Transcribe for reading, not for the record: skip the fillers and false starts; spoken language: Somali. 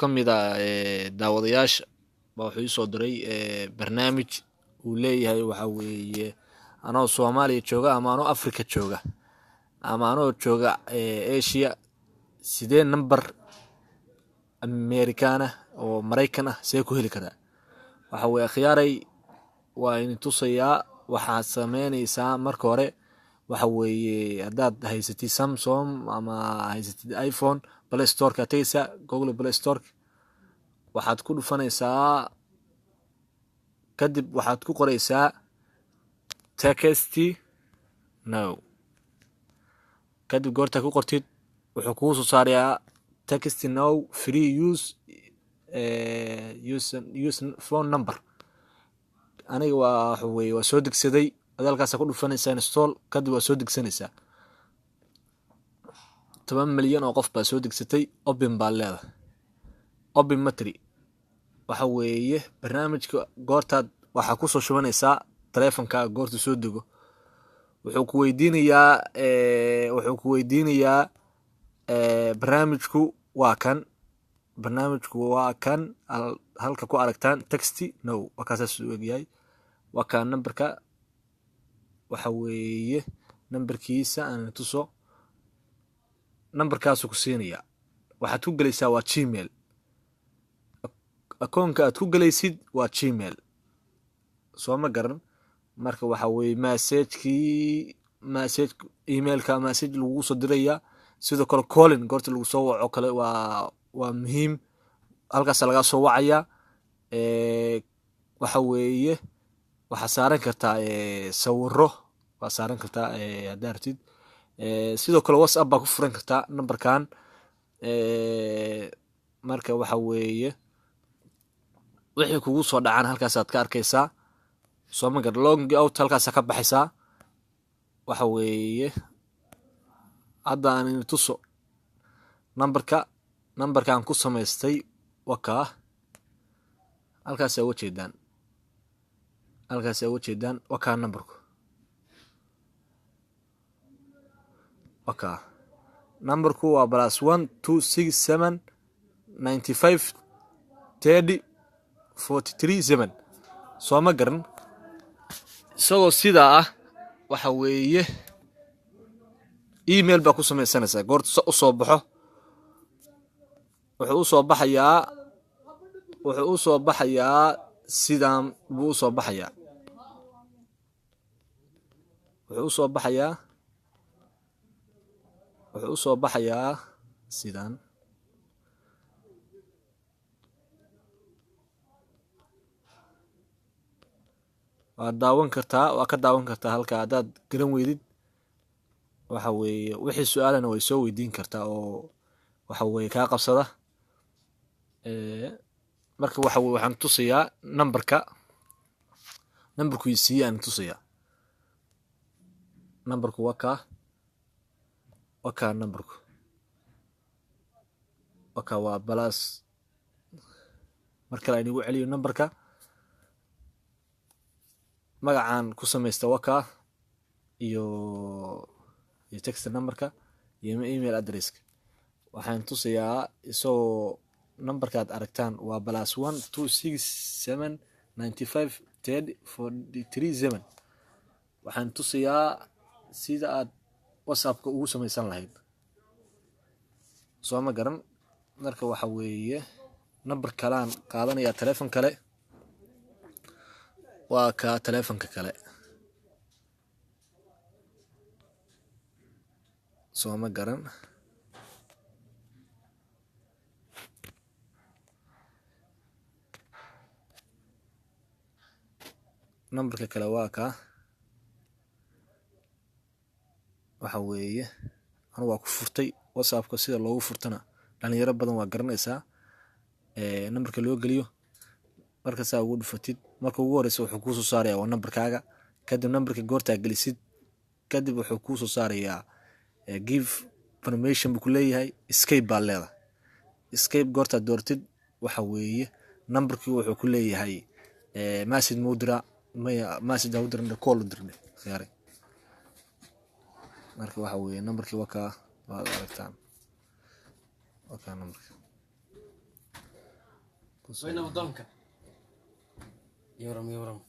kamid ah daawadayaasha baa wuxuu ii soo diray barnaamij uu leeyahay waxa weeye anoo Soomaaliya jooga ama anoo Afrika jooga ama anoo jooga Asia sidee number American ah oo Mareykan ah see ku heli karaa waxa weeye khiyaaray waa in tusayaa waxa sameynaysaa marka hore waxa weeye hadaad haysatid Samsung ama haysatid iPhone Play Store ka taysa Google Play Store waxaad ku dhufanaysaa kadib waxaad ku qoraysaa text now kadib goorta ku qortid wuxuu kugu soo saarayaa text now free use phone number aniga waxa weeye waa soo degsaday hadalkaas ku dhufanaysaa install kadib waa soo degsanaysaa 10 milyan oo qof baa soo degsatay open baa leedahay open matri waxa weeye barnaamijka goortaad waxa ku soo shubanaysaa taleefankaaga goorta soo dego wuxuu ku weydiinayaa barnaamijku waa kan halka ku aragtaan text now wakaas uu yahay waa kan numberka waxa weeye numberkiisa aan tuso numberkaas ku siinaya waxaad ku galaysaa waa Gmail akoonka aad ku galaysid waa Gmail soo ma garan marka waxa weeye message emailka message lagu soo diraya sidoo kale calling goorta lagu soo waco kale waa muhiim halkaas laga soo wacaya waxa weeye waxa saaran kartaa sawiro waa saaran kartaa hadaartid sidoo kale WhatsApp baa ku furan kartaa numberkan marka waxa weeye wixii kugu soo dhacaan halkaas aad ka arkaysaa soo ma garan log out halkaas ka baxaysaa waxa weeye hadda aan tuso numberkan ku samaystay waka halkaas ugu jeedaan waka numberku waka numberku waa +1 2 6 7 95 30 43 7 soo ma garan isagoo sidaa ah waxa weeye email baa ku samaysanaysaa goorta u soo baxo wuxuu u soo baxayaa sidaan buu u soo baxayaa sidaan waa ka daawan kartaa halka hadaad garan weydid waxa weeye wixii su'aalana way soo weydiin kartaa oo waxa weeye ka qabsada marka waxa weeye waxaan tusayaa numberku siiyaan tusayaa numberku waka numberku waka waa plus marka la inigu celiyo numberka magacaan ku samaysta waka iyo text numberka iyo email addresska waxaan tusayaa isoo numberkaad aragtaan waa +1 2 6 7 95 30 43 7 waxaan tusayaa sida aad WhatsApp-ka ugu samaysan lahayd soo ma garan marka waxa weeye number kalaan qaadanaya telefoon kale waa ka telefoonka kale soo ma garan numberka kale waa ka waxa weeye anu waa ku furtay WhatsApp-ka sida loogu furtana dhalinyaro badan waa garanaysaa numberka loo geliyo marka saa ugu dhufatid marka ugu horeysa wuxuu ku soo saarayaa waa numberkaaga kadib numberka goorta gelisid kadib wuxuu ku soo saarayaa give permission buu ku leeyahay escape baa leedahay escape goorta doortid waxa weeye numberkii wuxuu ku leeyahay message mudra message mudra call dirne khiyaaray marka waxa weeye numberkii waka waa aragtaan waka numberka وين ضمك يورم